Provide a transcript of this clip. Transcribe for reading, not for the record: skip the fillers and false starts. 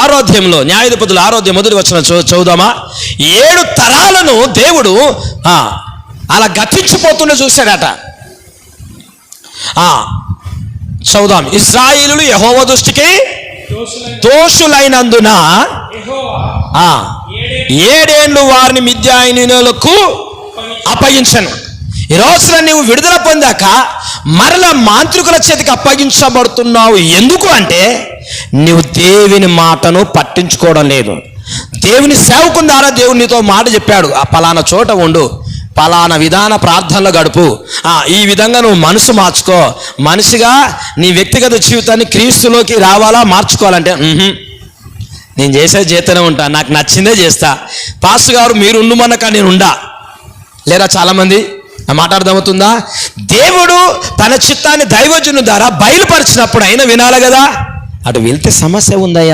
ఆరోధ్యంలో న్యాయాధిపతులు ఆరోధ్యం మొదటి వచనం చదువుదామా. 7 తరాలను దేవుడు అలా గతించిపోతుండే చూశాడట. చదువుదాం. ఇశ్రాయేలులు యెహోవా దృష్టికి దోషులైనందున 7 ఏండ్లు వారిని మిద్యానీయులకు అప్పగించను. ఈ రోజున నీవు విడుదల పొందాక మరలా మాంత్రికుల చేతికి అప్పగించబడుతున్నావు. ఎందుకు అంటే నీవు దేవుని మాటను పట్టించుకోవడం లేదు. దేవుని సేవకుని ద్వారా దేవుడు నీతో మాట చెప్పాడు, ఆ పలానా చోట ఉండు, పలానా విధాన ప్రార్థనలో గడుపు, ఈ విధంగా నువ్వు మనసు మార్చుకో, మనిషిగా నీ వ్యక్తిగత జీవితాన్ని క్రీస్తులోకి రావాలా మార్చుకోవాలంటే నేను చేసేది చేస్తూనే ఉంటా, నాకు నచ్చిందే చేస్తా. పాస్టర్ గారు మీరు ఉండుమన్నక నేను ఉండా లేరా? చాలామంది ఆ మాట అర్థమవుతుందా? దేవుడు తన చిత్తాన్ని దైవజనుని ద్వారా బయలుపరిచినప్పుడు అయినా వినాలి కదా. అటు వెళ్తే సమస్య ఉందయ్యా.